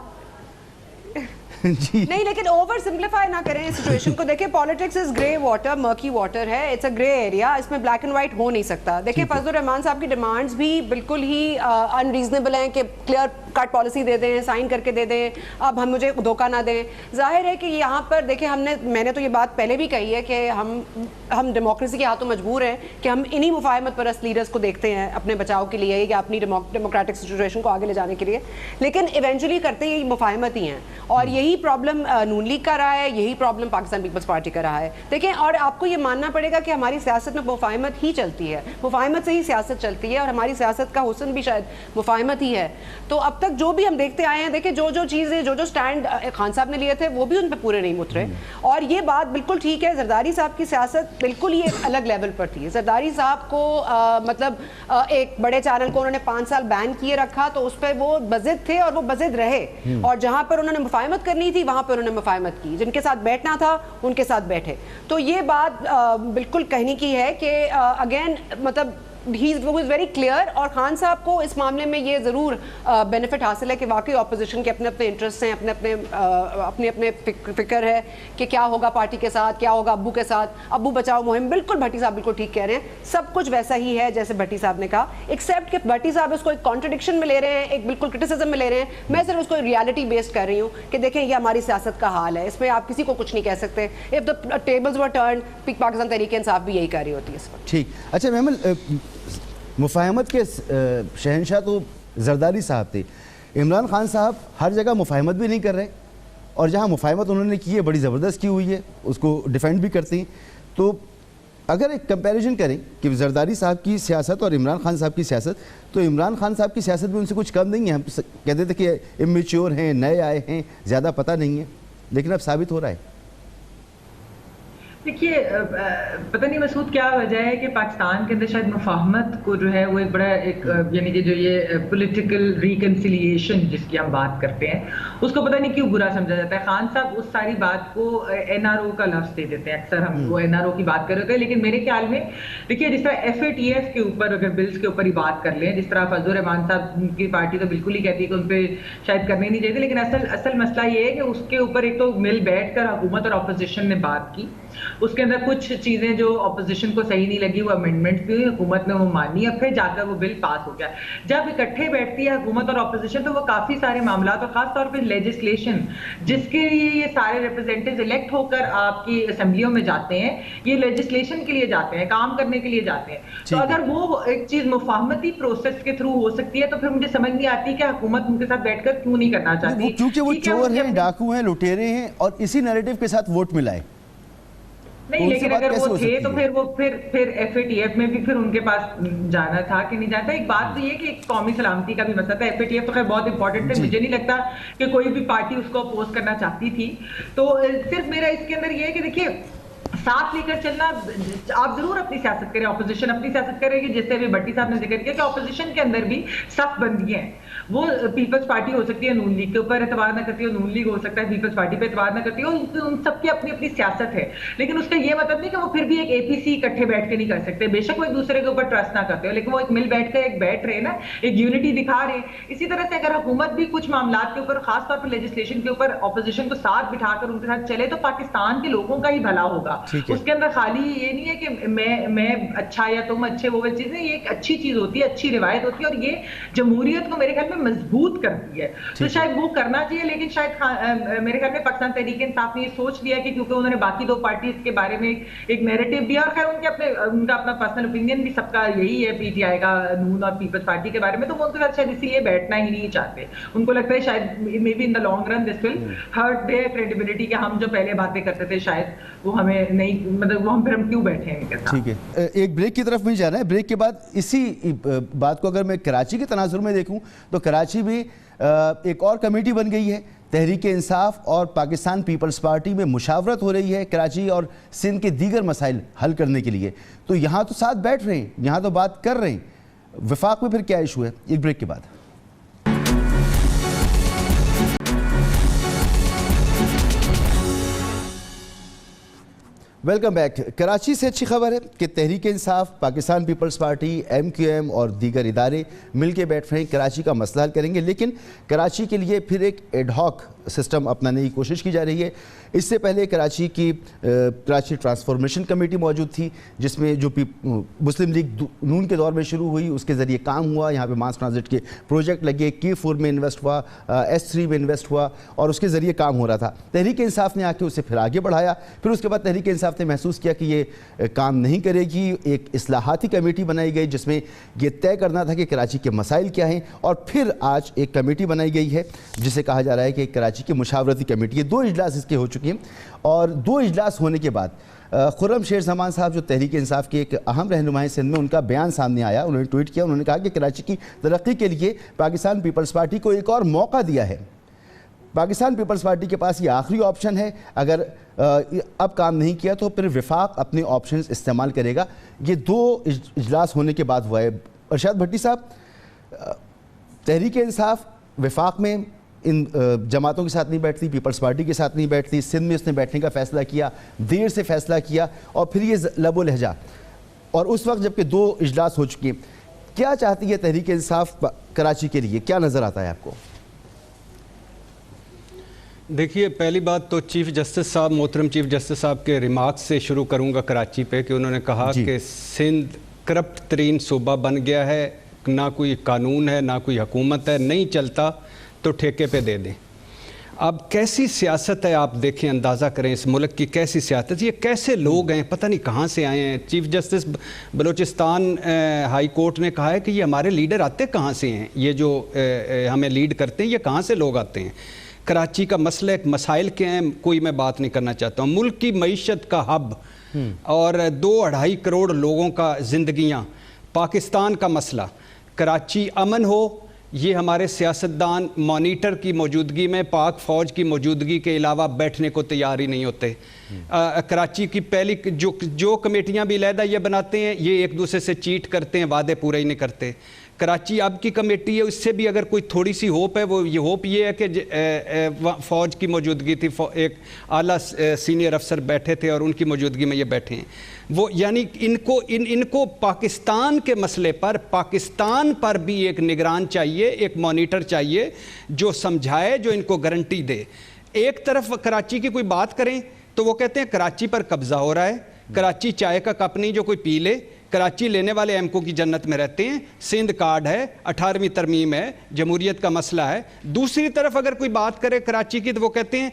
نہیں, لیکن اوور سمپلیفائی نہ کریں سچویشن کو. دیکھیں politics is grey water, murky water ہے, اٹس اے گرے ایریا, اس میں بلیک اینڈ وائٹ ہو نہیں سکتا. دیکھیں فضل الرحمان صاحب کی ڈیمانڈز بھی بالکل ہی انریزنیبل ہیں کہ کلیئر کٹ پالیسی دے دیں, سائن کر کے دے دیں, اب ہم مجھے دھوکہ نہ دیں. ظاہر ہے کہ یہاں پر دیکھیں میں نے تو یہ بات پہلے بھی کہی ہے کہ ہم ڈیموکریسی کے ہاتھوں مجبور ہیں کہ ہم انہی مفاہمت پرست لیڈرز کو دیکھتے ہیں اپنے بچاؤ کے لیے یا اپنی ڈیموکریٹک سچویشن کو آگے لے جانے کے لیے, لیکن ایونچولی کرتے یہ مفاہمت ہی ہیں. اور یہی پرابلم نون لیگ کا رہا ہے, یہی پرابلم پاکستان پیپلز پارٹی کا رہا ہے. دیکھیں, اور آپ کو یہ ماننا پڑے گا کہ ہماری سیاست میں مفاہمت ہی چلتی ہے, مفاہمت سے ہی سیاست چلتی ہے, اور ہماری سیاست کا حسن بھی شاید مفاہمت ہی ہے. تو اب تک جو بھی ہم دیکھتے آئے ہیں, دیکھیں جو چیزیں, جو سٹینڈ خان صاحب نے لیے تھے وہ بھی ان پہ پورے نہیں اترے. اور یہ بات بالکل ٹھیک ہے, زرداری صاحب کی سیاست بالکل ہی ایک الگ لیول پر تھی. زرداری صاحب کو مطلب ایک بڑے چینل کو انہوں نے 5 سال بین کیے رکھا, تو اس پہ وہ بضد تھے اور وہ بضد رہے, اور جہاں پر انہوں نے مفاہمت کرنی تھی وہاں پر انہوں نے مفاہمت کی, جن کے ساتھ بیٹھنا تھا ان کے ساتھ بیٹھے. تو یہ بات بالکل کہنے کی ہے کہ اگین مطلب he was very clear. اور خان صاحب کو اس معاملے میں یہ ضرور بینیفٹ حاصل ہے کہ واقعی اپوزیشن کے اپنے اپنے انٹرسٹ ہیں, اپنے فکر ہے کہ کیا ہوگا پارٹی کے ساتھ, کیا ہوگا ابو کے ساتھ. ابو بچاؤ مہم, بالکل بھٹی صاحب بالکل ٹھیک کہہ رہے ہیں, سب کچھ ویسا ہی ہے جیسے بھٹی صاحب نے کہا, ایکسیپٹ کہ بھٹی صاحب اس کو ایک کانٹرڈکشن میں لے رہے ہیں, ایک بالکل کرٹیسزم میں لے رہے ہیں. میں صرف اس کو ریالٹی بیسڈ کر رہی ہوں کہ دیکھیں یہ ہماری سیاست کا حال ہے, اس میں آپ کسی کو کچھ نہیں کہہ سکتے. If the tables were turned, Pakistan Tehreek Insaf بھی یہی کر رہی ہوتی ہے اس وقت. ٹھیک. اچھا محمد, مفاہمت کے شہنشاہ تو زرداری صاحب تھے, عمران خان صاحب ہر جگہ مفاہمت بھی نہیں کر رہے, اور جہاں مفاہمت انہوں نے کی ہے بڑی زبردست کی ہوئی ہے, اس کو ڈیفینڈ بھی کرتے ہیں. تو اگر ایک کمپیریزن کریں کہ زرداری صاحب کی سیاست اور عمران خان صاحب کی سیاست, تو عمران خان صاحب کی سیاست بھی ان سے کچھ کم نہیں ہے. ہم کہتے تھے کہ امیچور ہیں, نئے آئے ہیں, زیادہ پتہ نہیں ہے, لیکن اب ثابت ہو رہا ہے. دیکھیے پتہ نہیں مسعود کیا وجہ ہے کہ پاکستان کے اندر شاید مفاہمت کو جو ہے وہ ایک بڑا ایک یعنی کہ جو یہ پولیٹیکل ریکنسیلیشن جس کی ہم بات کرتے ہیں اس کو پتہ نہیں کیوں برا سمجھا جاتا ہے. خان صاحب اس ساری بات کو NRO کا لفظ دے دیتے ہیں, اکثر ہم وہ NRO کی بات کر رہے ہوتے ہیں, لیکن میرے خیال میں دیکھیے جس طرح FATF کے اوپر اگر بلز کے اوپر ہی بات کر لیں, جس طرح فضل الرحمان صاحب کی پارٹی تو بالکل ہی کہتی ہے کہ ان پہ شاید کرنے نہیں چاہیے, لیکن اصل مسئلہ یہ ہے کہ اس کے اوپر ایک تو مل بیٹھ کر حکومت اور اپوزیشن نے بات کی, اس کے اندر کچھ چیزیں جو اپوزیشن کو صحیح نہیں لگی وہ امینڈمنٹ بھی ہوئی, حکومت نے وہ مانی, اب پھر جا کر وہ بل پاس ہو گیا. جب اکٹھے بیٹھتی ہے حکومت اور اپوزیشن تو وہ کافی سارے معاملات اور خاص طور پہ لیجسلیشن جس کے لیے یہ سارے ریپرزینٹیوز الیکٹ ہو کر آپ کی اسمبلیوں میں جاتے ہیں, یہ لیجسلیشن کے لیے جاتے ہیں, کام کرنے کے لیے جاتے ہیں. تو اگر وہ ایک چیز مفاہمتی پروسیس کے تھرو ہو سکتی ہے تو پھر مجھے سمجھ نہیں آتی کہ حکومت ان کے ساتھ بیٹھ کر کیوں نہیں کرنا چاہتی, کیونکہ وہ چور ہیں, ڈاکو ہیں, لٹیرے ہیں اور اسی نیریٹو کے ساتھ ووٹ ملائے. نہیں, لیکن اگر وہ تھے تو پھر FATF میں بھی پھر ان کے پاس جانا تھا کہ نہیں جاتا. ایک بات تو یہ کہ ایک قومی سلامتی کا بھی مسئلہ تھا, FATF تو خیر بہت امپورٹنٹ ہے, مجھے نہیں لگتا کہ کوئی بھی پارٹی اس کو اپوز کرنا چاہتی تھی. تو صرف میرا اس کے اندر یہ ہے کہ دیکھیے ساتھ لے کر چلنا, آپ ضرور اپنی سیاست کریں, اپوزیشن اپنی سیاست کرے گی, جیسے بھی بھٹی صاحب نے ذکر کیا کہ اپوزیشن کے اندر بھی صف بندیاں ہیں. وہ پیپلز پارٹی ہو سکتی ہے نون لیگ کے اوپر اعتبار نہ کرتی ہو, نون لیگ ہو سکتا ہے پیپلز پارٹی پہ اعتبار نہ کرتی ہو, ان سب کی اپنی اپنی سیاست ہے, لیکن اس کا یہ مطلب نہیں کہ وہ پھر بھی ایک APC اکٹھے بیٹھ کے نہیں کر سکتے. بے شک وہ ایک دوسرے کے اوپر ٹرسٹ نہ کرتے ہو, لیکن وہ ایک مل بیٹھ کر ایک بیٹھ رہے نا, ایک یونٹی دکھا رہے. اسی طرح سے اگر حکومت بھی کچھ معاملات کے اوپر خاص طور پر لیجسلیشن کے اوپر اپوزیشن کو ساتھ بٹھا کر ان کے ساتھ چلے تو پاکستان کے لوگوں کا ہی بھلا ہوگا. اس کے اندر خالی یہ نہیں ہے کہ میں اچھا یا تم اچھے, وہ چیز نہیں, یہ ایک اچھی چیز ہوتی ہے, اچھی روایت ہوتی ہے, اور یہ جمہوریت کو میرے خیال میں مضبوط کرتی ہے. تو شاید وہ کرنا چاہیے, لیکن شاید میرے خیال میں پاکستان تحریک انصاف نے یہ سوچ لیا کہ کیونکہ انہوں نے باقی دو پارٹیز کے بارے میں ایک نیریٹو دیا, اور خیر ان کا اپنا پرسنل اوپینین بھی سب کا یہی ہے PTI کا, نون اور پیپلز پارٹی کے بارے میں, تو وہ ان کے ساتھ شاید اسی لیے بیٹھنا ہی نہیں چاہتے. ان کو لگتا ہے شاید maybe in the long run this will hurt their credibility, کہ ہم جو پہلے باتیں کرتے تھے شاید وہ ہمیں نہیں, مطلب وہ ہم پھر ہم کیوں بیٹھے ہیں. ٹھیک ہے, ایک بریک کی طرف مجھے جانا ہے. بریک کے بعد اسی بات کو اگر میں کراچی کے تناظر میں دیکھوں تو کراچی بھی ایک اور کمیٹی بن گئی ہے, تحریک انصاف اور پاکستان پیپلز پارٹی میں مشاورت ہو رہی ہے کراچی اور سندھ کے دیگر مسائل حل کرنے کے لیے. تو یہاں تو ساتھ بیٹھ رہے ہیں, یہاں تو بات کر رہے ہیں, وفاق میں پھر کیا ایشو ہے؟ ایک بریک کے بعد. Welcome back. کراچی سے اچھی خبر ہے کہ Tehreek Insaf, Pakistan Peoples party, MQM اور دیگر ادارے مل کے بیٹھ رہے ہیں, کراچی کا مسئلہ حل کریں گے. لیکن کراچی کے لیے پھر ایک ایڈ ہاک سسٹم اپنانے کی کوشش کی جا رہی ہے. اس سے پہلے کراچی ٹرانسفارمیشن کمیٹی موجود تھی, جس میں جو مسلم لیگ نون کے دور میں شروع ہوئی, اس کے ذریعے کام ہوا. یہاں پہ ماس ٹرانزٹ کے پروجیکٹ لگے, K4 میں انویسٹ ہوا, S3 میں انویسٹ ہوا, اور اس کے ذریعے کام ہو رہا تھا. تحریک انصاف نے آ کے اسے پھر آگے بڑھایا. پھر اس کے بعد تحریک انصاف نے محسوس کیا کہ یہ کام نہیں کرے گی. ایک اصلاحاتی کمیٹی بنائی گئی جس میں یہ طے کرنا تھا کہ کراچی کے مسائل کیا ہیں, اور پھر آج ایک کمیٹی بنائی گئی ہے جسے کہا جا رہا ہے کہ کراچی کی مشاورتی کمیٹی. یہ 2 اجلاس اس کے ہو چکی ہیں, اور 2 اجلاس ہونے کے بعد خرم شیر زمان صاحب جو تحریک انصاف کے ایک اہم رہنمائی سندھ میں, ان کا بیان سامنے آیا. انہوں نے ٹویٹ کیا, انہوں نے کہا کہ کراچی کی ترقی کے لیے پاکستان پیپلز پارٹی کو ایک اور موقع دیا ہے. پاکستان پیپلز پارٹی کے پاس یہ آخری آپشن ہے, اگر اب کام نہیں کیا تو پھر وفاق اپنے آپشنز استعمال کرے گا. یہ 2 اجلاس ہونے کے بعد ہوا ہے. ارشاد بھٹی صاحب, تحریک انصاف وفاق میں ان جماعتوں کے ساتھ نہیں بیٹھتی, پیپلز پارٹی کے ساتھ نہیں بیٹھتی, سندھ میں اس نے بیٹھنے کا فیصلہ کیا, دیر سے فیصلہ کیا, اور پھر یہ لب و لہجہ, اور اس وقت جب کہ 2 اجلاس ہو چکے. کیا چاہتی ہے تحریک انصاف کراچی کے لیے, کیا نظر آتا ہے آپ کو؟ دیکھیے, پہلی بات تو چیف جسٹس صاحب, محترم چیف جسٹس صاحب کے ریمارکس سے شروع کروں گا کراچی پہ, کہ انہوں نے کہا کہ سندھ کرپٹ ترین صوبہ بن گیا ہے, نہ کوئی قانون ہے, نہ کوئی حکومت ہے, نہیں چلتا تو ٹھیکے پہ دے دیں. اب کیسی سیاست ہے, آپ دیکھیں, اندازہ کریں اس ملک کی کیسی سیاست, یہ کیسے لوگ ہیں, پتہ نہیں کہاں سے آئے ہیں. Chief justice Balochistan high court نے کہا ہے کہ یہ ہمارے لیڈر آتے کہاں سے ہیں, یہ جو ہمیں لیڈ کرتے ہیں یہ کہاں سے لوگ آتے ہیں. کراچی کا مسئلہ, ایک مسائل کے ہیں, کوئی میں بات نہیں کرنا چاہتا ہوں. ملک کی معیشت کا ہب اور 2-2.5 کروڑ لوگوں کا زندگیاں, پاکستان کا مسئلہ, کراچی امن ہو, یہ ہمارے سیاستدان مانیٹر کی موجودگی میں پاک فوج کی موجودگی کے علاوہ بیٹھنے کو تیار ہی نہیں ہوتے. کراچی کی پہلی جو کمیٹیاں بھی علیحدہ یہ بناتے ہیں یہ ایک دوسرے سے چیٹ کرتے ہیں, وعدے پورے ہی نہیں کرتے. کراچی اب کی کمیٹی ہے, اس سے بھی اگر کوئی تھوڑی سی ہوپ ہے, وہ یہ ہوپ یہ ہے کہ فوج کی موجودگی تھی, ایک اعلیٰ سینئر افسر بیٹھے تھے اور ان کی موجودگی میں یہ بیٹھے ہیں. وہ یعنی ان کو پاکستان کے مسئلے پر, پاکستان پر بھی ایک نگران چاہیے, ایک مانیٹر چاہیے جو سمجھائے, جو ان کو گارنٹی دے. ایک طرف کراچی کی کوئی بات کریں تو وہ کہتے ہیں کراچی پر قبضہ ہو رہا ہے, کراچی چائے کا کپ نہیں جو کوئی پی لے, کراچی لینے والے ایم کو کی جنت میں رہتے ہیں, سندھ کارڈ ہے, 18ویں ترمیم ہے, جمہوریت کا مسئلہ ہے. دوسری طرف اگر کوئی بات کرے کراچی کی تو وہ کہتے ہیں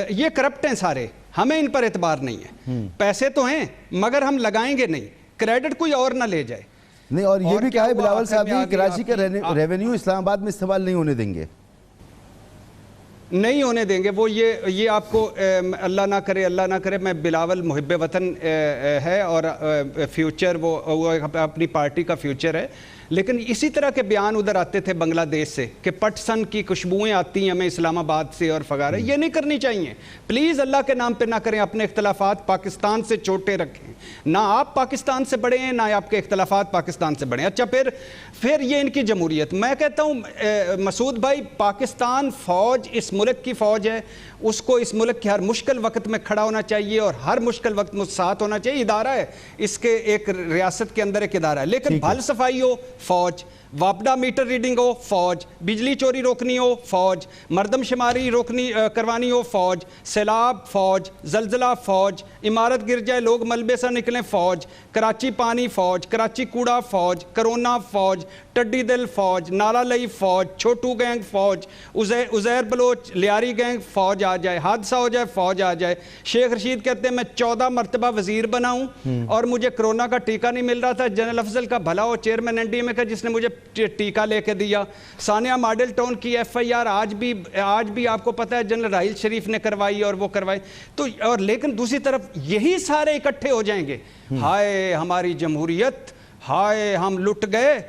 یہ کرپٹ ہیں سارے, ہمیں ان پر اعتبار نہیں ہے, پیسے تو ہیں مگر ہم لگائیں گے نہیں, کریڈٹ کوئی اور نہ لے جائے. نہیں, اور یہ بھی کہا ہے بلاول صاحب نے کراچی کا ریونیو اسلام آباد میں استعمال نہیں ہونے دیں گے, نہیں ہونے دیں گے. وہ یہ آپ کو اللہ نہ کرے, میں بلاول محب وطن ہے اور فیوچر وہ اپنی پارٹی کا فیوچر ہے, لیکن اسی طرح کے بیان ادھر آتے تھے بنگلہ دیش سے کہ پٹ سن کی خوشبوئیں آتی ہیں ہمیں اسلام آباد سے اور فغارے. یہ نہیں کرنی چاہیے پلیز, اللہ کے نام پہ نہ کریں. اپنے اختلافات پاکستان سے چھوٹے رکھیں, نہ آپ پاکستان سے بڑے ہیں نہ آپ کے اختلافات پاکستان سے بڑے ہیں. اچھا پھر یہ ان کی جمہوریت. میں کہتا ہوں مسعود بھائی, پاکستان فوج اس ملک کی فوج ہے, اس کو اس ملک کے ہر مشکل وقت میں کھڑا ہونا چاہیے اور ہر مشکل وقت میں ساتھ ہونا چاہیے. ادارہ ہے, اس کے ایک ریاست کے اندر ایک ادارہ ہے, لیکن بھل صفائی ہو فوج, واپڈا میٹر ریڈنگ ہو فوج, بجلی چوری روکنی ہو فوج, مردم شماری کروانی ہو فوج, سیلاب فوج, زلزلہ فوج, عمارت گر جائے لوگ ملبے سے نکلیں فوج, کراچی پانی فوج, کراچی کوڑا فوج, کرونا فوج, ٹڈی دل فوج, نالا لئی فوج, چھوٹو گینگ فوج, عزیر بلوچ لیاری گینگ فوج آ جائے, حادثہ ہو جائے فوج آ جائے. شیخ رشید کہتے ہیں میں 14 مرتبہ وزیر بنا ہوں اور مجھے کرونا کا ٹیکہ نہیں مل رہا تھا. جنرل افضل کا بھلا ہو چیئرمین این ڈی اے میں کا جس نے مجھے ٹیکہ لے کے دیا. ثانیہ ماڈل ٹاؤن کی ایف آئی آر آج بھی آپ کو پتہ ہے جنرل راحیل شریف نے کروائی اور وہ کروائی. تو اور لیکن دوسری طرف یہی سارے اکٹھے ہو جائیں گے, ہائے ہماری جمہوریت, ہائے ہم لٹ گئے,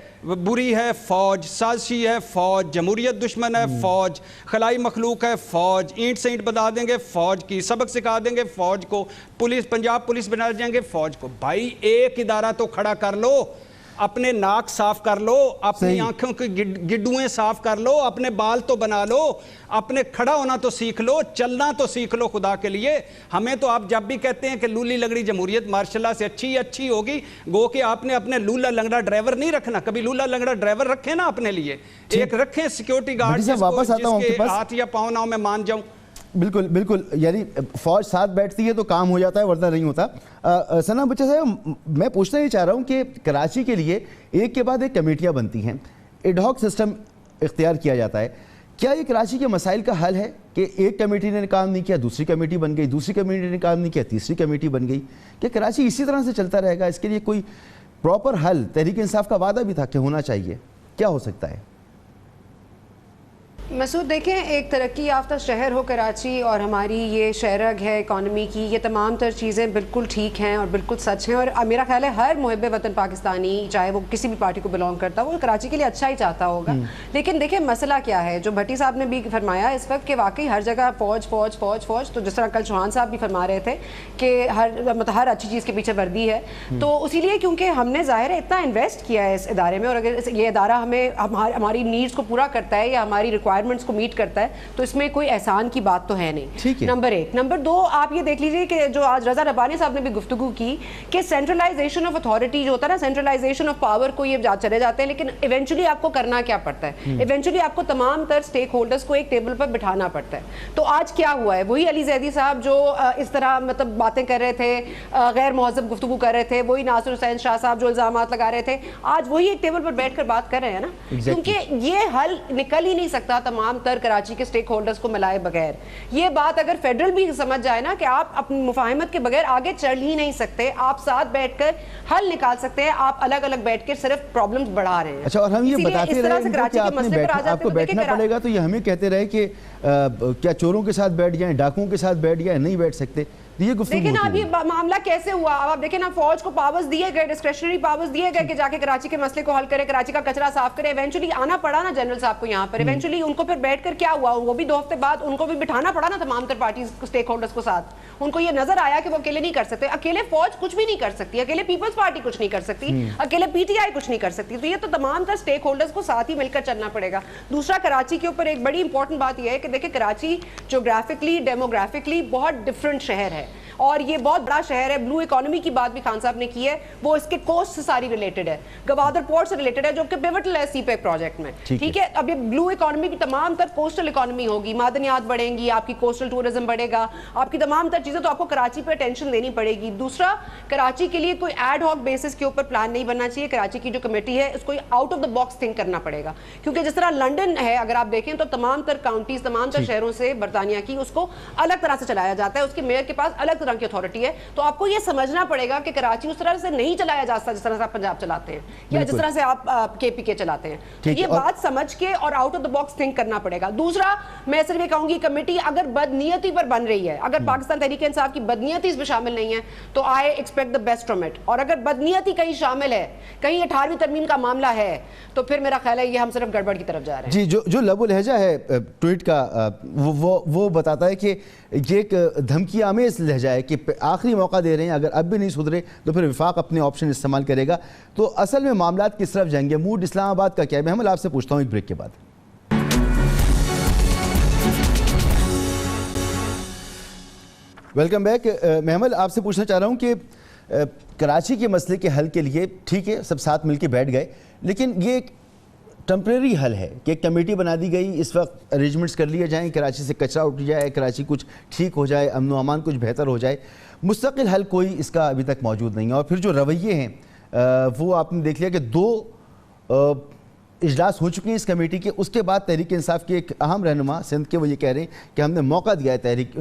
بری ہے فوج, سازشی ہے فوج, جمہوریت دشمن ہے فوج, خلائی مخلوق ہے فوج, اینٹ سے اینٹ بتا دیں گے فوج کی, سبق سکھا دیں گے فوج کو, پولیس پنجاب پولیس بنا جائیں گے فوج کو. بھائی ایک ادارہ تو کھڑا کر لو, اپنے ناک صاف کر لو, اپنی آنکھوں کی گڈویں صاف کر لو, اپنے بال تو بنا لو, اپنے کھڑا ہونا تو سیکھ لو, چلنا تو سیکھ لو خدا کے لیے. ہمیں تو آپ جب بھی کہتے ہیں کہ لولی لنگڑی جمہوریت ماشاءاللہ سے اچھی ہوگی, گو کہ آپ نے اپنے لولا لنگڑا ڈرائیور نہیں رکھنا. کبھی لولا لنگڑا ڈرائیور رکھیں نا اپنے لیے, ایک رکھیں سیکیورٹی گارڈ جس کے ہاتھ یا پاؤں نہ میں مان جاؤں. بالکل, یعنی فوج ساتھ بیٹھتی ہے تو کام ہو جاتا ہے ورنہ نہیں ہوتا. ثنا بچہ صاحب, میں پوچھنا یہ چاہ رہا ہوں کہ کراچی کے لیے ایک کے بعد ایک کمیٹیاں بنتی ہیں, ایڈ ہاک سسٹم اختیار کیا جاتا ہے. کیا یہ کراچی کے مسائل کا حل ہے کہ ایک کمیٹی نے کام نہیں کیا دوسری کمیٹی بن گئی, دوسری کمیٹی نے کام نہیں کیا تیسری کمیٹی بن گئی؟ کہ کراچی اسی طرح سے چلتا رہے گا؟ اس کے لیے کوئی پراپر حل, تحریک انصاف کا وعدہ بھی تھا کہ ہونا چاہیے, کیا ہو سکتا ہے؟ مسعود دیکھیں, ایک ترقی یافتہ شہر ہو کراچی اور ہماری یہ شہرگ ہے اکانومی کی, یہ تمام تر چیزیں بالکل ٹھیک ہیں اور بالکل سچ ہیں, اور میرا خیال ہے ہر محب وطن پاکستانی چاہے وہ کسی بھی پارٹی کو بلانگ کرتا وہ کراچی کے لیے اچھا ہی چاہتا ہوگا. لیکن دیکھیں مسئلہ کیا ہے, جو بھٹی صاحب نے بھی فرمایا اس وقت کہ واقعی ہر جگہ فوج فوج فوج فوج, تو جس طرح کل چوہان صاحب بھی فرما رہے تھے کہ ہر اچھی چیز کے پیچھے وردی ہے, تو اسی لیے کیونکہ ہم نے ظاہر ہے اتنا انویسٹ کیا ہے اس ادارے میں, اور اگر یہ ادارہ ہمیں ہماری نیڈس کو پورا کرتا ہے یا ہماری ریکوائرمنٹس کو میٹ کرتا ہے تو اس میں کوئی احسان کی بات تو ہے نہیں. نمبر 1. نمبر 2, آپ یہ دیکھ لیجئے کہ جو آج رضا ربانی صاحب نے بھی گفتگو کی کہ سینٹرلائزیشن آف اتھارٹی جو ہوتا ہے نا, سینٹرلائزیشن آف پاور کو یہ چلے جاتے ہیں, لیکن ایونچولی آپ کو کرنا کیا پڑتا ہے, ایونچولی آپ کو تمام تر سٹیک ہولڈرز کو ایک ٹیبل پر بٹھانا پڑتا ہے. تو آج کیا ہوا ہے, وہی علی زیدی صاحب جو اس طرح مطلب باتیں کر رہے تھے, غیر مہذب گفتگو کر رہے تھے, وہی ناصر حسین شاہ صاحب جو الزامات لگا رہے تھے, آج وہی ایک ٹیبل پر بیٹھ کر بات کر رہے ہیں نا, کیونکہ یہ حل نکل ہی نہیں سکتا تمام تر کراچی کے سٹیک ہولڈرز کو ملائے بغیر. یہ بات اگر فیڈرل بھی سمجھ جائے نا کہ آپ اپنی مفاہمت کے بغیر آگے چل ہی نہیں سکتے, آپ ساتھ بیٹھ کر حل نکال سکتے ہیں, آپ الگ الگ بیٹھ کے صرف پرابلمز بڑھا رہے ہیں. اچھا, اور ہم یہ بتاتے رہے کہ آپ کو بیٹھنا پڑے گا, تو یہ ہمیں کہتے رہے کہ کیا چوروں کے ساتھ بیٹھ جائیں, ڈاکوؤں کے ساتھ بیٹھ جائیں, نہیں بیٹھ سکتے. یہ گفتگو دیکھیں نا ہوتی اب یہ رہی۔ معاملہ کیسے ہوا. اب آپ دیکھیں نا فوج کو پاورز دیے گئے, ڈسکریشنری پاورز دیے گئے کہ جا کے کراچی کے مسئلے کو حل کرے, کراچی کا کچرا صاف کرے. ایونچولی آنا پڑا نا جنرل صاحب کو یہاں پر. ایونچولی ان کو پھر بیٹھ کر کیا ہوا, وہ بھی 2 ہفتے بعد ان کو بھی بٹھانا پڑا نا تمام تر پارٹیز اسٹیک ہولڈرز کو ساتھ. ان کو یہ نظر آیا کہ وہ اکیلے نہیں کر سکتے, اکیلے فوج کچھ بھی نہیں کر سکتی, اکیلے پیپلز پارٹی کچھ نہیں کر سکتی, اکیلے پی ٹی آئی کچھ نہیں کر سکتی. تو یہ تو تمام تر اسٹیک ہولڈرز کو ساتھ ہی مل کر چلنا پڑے گا. دوسرا کراچی کے اوپر ایک بڑی امپورٹنٹ بات یہ ہے کہ دیکھیں کراچی جغرافکلی ڈیموگرافکلی بہت ڈفرینٹ شہر ہے, اور یہ بہت بڑا شہر ہے. بلو اکانومی کی بات بھی خان صاحب نے کی ہے, وہ اس کے کوسٹ سے ساری ریلیٹڈ ہے, گوادر پورٹ سے ریلیٹڈ ہے جو کہ پیوٹل ہے سی پیک پروجیکٹ میں. ٹھیک ہے, اب یہ بلو اکانومی کی تمام تر کوسٹل اکانومی ہوگی, معدنیات بڑھیں گی, آپ کی کوسٹل ٹورزم بڑھے گا, آپ کی تمام تر چیزیں, تو آپ کو کراچی پہ اٹینشن دینی پڑے گی. دوسرا, کراچی کے لیے کوئی ایڈ ہاک بیسس کے اوپر پلان نہیں بننا چاہیے. کراچی کی جو کمیٹی ہے اس کو out of the box think کرنا پڑے گا, کیونکہ جس طرح لنڈن ہے اگر آپ دیکھیں تو تمام تر کاؤنٹیز, تمام تر شہروں سے برطانیہ کی اس کو الگ طرح سے چلایا جاتا ہے, اس کے میئر کے پاس الگ طرح کی اتھارٹی ہے. تو آپ کو یہ سمجھنا پڑے گا کہ کراچی اس طرح سے نہیں چلایا جا سکتا جس طرح سے آپ پنجاب چلاتے ہیں یا جس طرح سے آپ کے پی کے چلاتے ہیں. تو یہ بات سمجھ کے اور out of the box think کرنا پڑے گا. دوسرا, میں صرف یہ کہوں گی کمیٹی اگر بدنیتی پر بن رہی ہے, اگر پاکستان تحریک انصاف کی بدنیتی اس میں شامل نہیں ہے تو I expect the best from it. اور اگر بدنیتی کہیں شامل ہے, کہیں 18ویں ترمیم کا معاملہ ہے, تو پھر میرا خیال ہے یہ ہم صرف گڑبڑ کی طرف جا رہے ہیں. جی, جو لب و لہجہ ہے ٹویٹ کا وہ بتاتا ہے کہ یہ ایک دھمکی آمیز لہجہ ہے کہ آخری موقع دے رہے ہیں, اگر اب بھی نہیں سدھرے تو پھر وفاق اپنے آپشن استعمال کرے گا. تو اصل میں معاملات کس طرف جائیں گے, موڈ اسلام آباد کا کیا ہے؟ محمد آپ سے پوچھتا ہوں ایک بریک کے بعد. Welcome back. محمد آپ سے پوچھنا چاہ رہا ہوں کہ کراچی کے مسئلے کے حل کے لیے ٹھیک ہے سب ساتھ مل کے بیٹھ گئے, لیکن یہ ایک ٹمپریری حل ہے کہ ایک کمیٹی بنا دی گئی, اس وقت ارینجمنٹس کر لیے جائیں, کراچی سے کچرا اٹھ جائے, کراچی کچھ ٹھیک ہو جائے, امن و امان کچھ بہتر ہو جائے. مستقل حل کوئی اس کا ابھی تک موجود نہیں ہے. اور پھر جو رویے ہیں وہ آپ نے دیکھ لیا کہ 2 اجلاس ہو چکے ہیں اس کمیٹی کے. اس کے بعد تحریک انصاف کے ایک اہم رہنما سندھ کے وہ یہ کہہ رہے ہیں کہ ہم نے موقع دیا ہے تحریک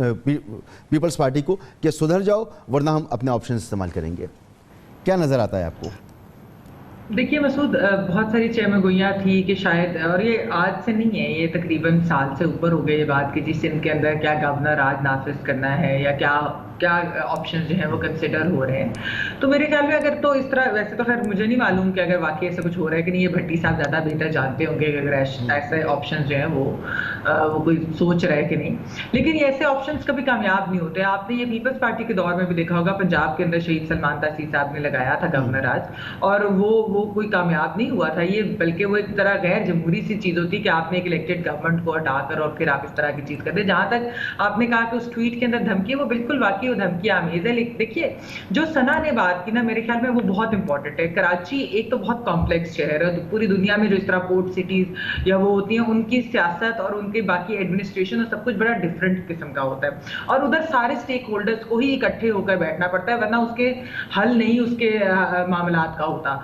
پیپلز پارٹی کو کہ سدھر جاؤ ورنہ ہم اپنے آپشن استعمال کریں گے. کیا نظر آتا ہے آپ کو؟ دیکھیے مسعود, بہت ساری چہمگوئیاں تھی کہ شاید, اور یہ آج سے نہیں ہے, یہ تقریباً سال سے اوپر ہو گئے یہ بات کہ جی سندھ کے اندر کیا گورنر راج نافذ کرنا ہے یا کیا آپشن جو ہیں وہ کنسیڈر ہو رہے ہیں. تو میرے خیال میں اگر تو اس طرح, ویسے تو خیر مجھے نہیں معلوم کہ اگر واقعی ایسا کچھ ہو رہا ہے کہ نہیں, یہ بھٹی صاحب زیادہ بہتر جانتے ہوں گے کہ اگر ایسے آپشن جو ہیں وہ کوئی سوچ رہا ہے کہ نہیں. لیکن یہ ایسے آپشنس کبھی کامیاب نہیں ہوتے. آپ نے یہ پیپلز پارٹی کے دور میں بھی دیکھا ہوگا, پنجاب کے اندر شہید سلمان تحصیل صاحب نے لگایا تھا گورنر راج, اور وہ کوئی کامیاب نہیں ہوا تھا. یہ بلکہ وہ ایک طرح غیر جمہوری سی چیز ہوتی ہے کہ آپ نے ایک الیکٹڈ گورنمنٹ کو ہٹا کر اور پھر آپ اس طرح کی چیز کرتے. جہاں تک آپ نے کہا کہ اس ٹویٹ کے اندر دھمکی, وہ بالکل واقعی وہ دھمکی آمیز ہے. دیکھیے جو ثنا نے بات کی نا, میرے خیال میں وہ بہت امپورٹنٹ ہے. کراچی ایک تو بہت کمپلیکس شہر ہے, پوری دنیا میں جو اس طرح پورٹ سٹیز یا وہ ہوتی ہیں ان کی سیاست اور ان کے باقی ایڈمنسٹریشن اور سب کچھ بڑا ڈفرینٹ قسم کا ہوتا ہے, اور ادھر سارے اسٹیک ہولڈرز کو ہی اکٹھے ہو کر بیٹھنا پڑتا ہے, ورنہ اس کے حل نہیں اس کے معاملات کا ہوتا.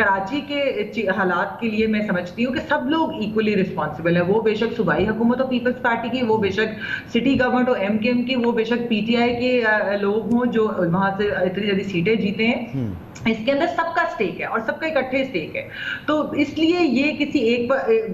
کراچی کے حالات کے لیے میں سمجھتی ہوں کہ سب لوگ ایکولی رسپانسبل ہے. وہ بے شک صوبائی حکومت ہو پیپلز پارٹی کی, وہ بے شک سٹی گورنمنٹ ہو ایم کے ایم کی, وہ بے شک پی ٹی آئی کے لوگ ہوں جو وہاں سے اتنی زیادہ سیٹیں جیتے ہیں. اس کے اندر سب کا سٹیک ہے اور سب کا اکٹھے سٹیک ہے. تو اس لیے یہ کسی ایک,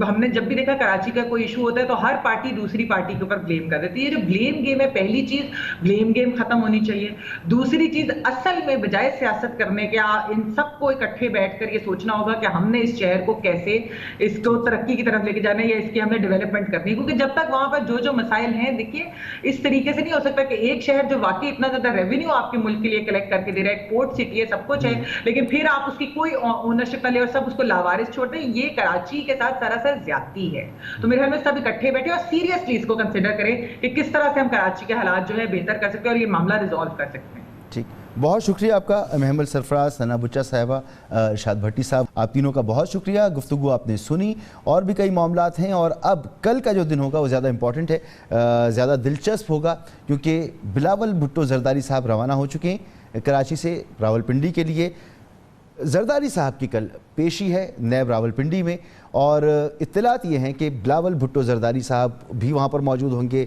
ہم نے جب بھی دیکھا کراچی کا کوئی ایشو ہوتا ہے تو ہر پارٹی دوسری پارٹی کے اوپر بلیم کر دیتی ہے. یہ جو بلیم گیم ہے, پہلی چیز بلیم گیم ختم ہونی چاہیے. دوسری چیز, اصل میں بجائے سیاست کرنے کے ان سب کو اکٹھے بیٹھ کر یہ سوچنا ہوگا کہ ہم نے اس شہر کو کیسے اس کو ترقی کی طرف لے کے جانا ہے یا اس کی ہم نے ڈیولپمنٹ کرنی ہے. کیونکہ جب تک وہاں پر جو مسائل ہیں, دیکھیے اس طریقے سے نہیں ہو سکتا کہ ایک شہر جو واقعی اتنا زیادہ ریونیو آپ کے ملک کے لیے کلیکٹ کر کے دے رہا ہے, ایک پورٹ سٹی ہے, سب کچھ ہے, لیکن پھر آپ اس کی کوئی اونرشپ نہ لے اور سب اس کو لاوارث چھوڑ دیں. یہ کراچی کے ساتھ سراسر زیادتی ہے. تو میرے خیال میں سب اکٹھے بیٹھے اور سیریسلی اس کو کنسیڈر کریں کہ کس طرح سے ہم کراچی کے حالات جو ہے بہتر کر سکتے ہیں اور یہ معاملہ ریزالو کر سکتے ہیں. ٹھیک, بہت شکریہ آپ کا محمد سرفراز, ثنا بچہ صاحبہ, ارشاد بھٹی صاحب, آپ تینوں کا بہت شکریہ. گفتگو آپ نے سنی, اور بھی کئی معاملات ہیں, اور اب کل کا جو دن ہوگا وہ زیادہ امپورٹنٹ ہے, زیادہ دلچسپ ہوگا, کیونکہ بلاول بھٹو زرداری صاحب روانہ ہو چکے ہیں کراچی سے راولپنڈی کے لیے. زرداری صاحب کی کل پیشی ہے نیب راولپنڈی میں، اور اطلاعات یہ ہیں کہ بلاول بھٹو زرداری صاحب بھی وہاں پر موجود ہوں گے۔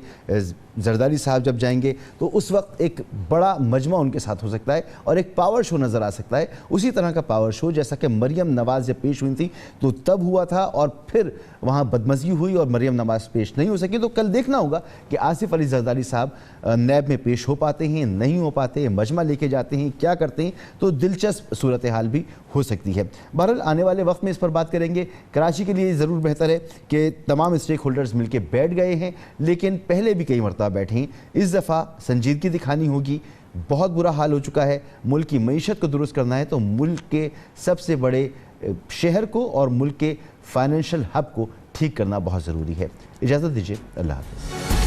زرداری صاحب جب جائیں گے تو اس وقت ایک بڑا مجمع ان کے ساتھ ہو سکتا ہے اور ایک پاور شو نظر آ سکتا ہے، اسی طرح کا پاور شو جیسا کہ مریم نواز جب پیش ہوئی تھی تو تب ہوا تھا، اور پھر وہاں بدمزگی ہوئی اور مریم نواز پیش نہیں ہو سکی۔ تو کل دیکھنا ہوگا کہ آصف علی زرداری صاحب نیب میں پیش ہو پاتے ہیں، نہیں ہو پاتے، مجمع لے کے جاتے ہیں، کیا کرتے ہیں، تو دلچسپ صورتحال بھی ہو سکتی ہے۔ بہرحال آنے والے وقت میں اس پر بات کریں گے۔ کراچی کے لیے ضرور بہتر ہے کہ تمام اسٹیک ہولڈرز مل کے بیٹھ گئے ہیں، لیکن پہلے بھی کئی مرتبہ بیٹھے ہیں، اس دفعہ سنجیدگی دکھانی ہوگی۔ بہت برا حال ہو چکا ہے، ملک کی معیشت کو درست کرنا ہے تو ملک کے سب سے بڑے شہر کو اور ملک کے فائنینشل ہب کو ٹھیک کرنا بہت ضروری ہے۔ اجازت دیجیے، اللہ حافظ۔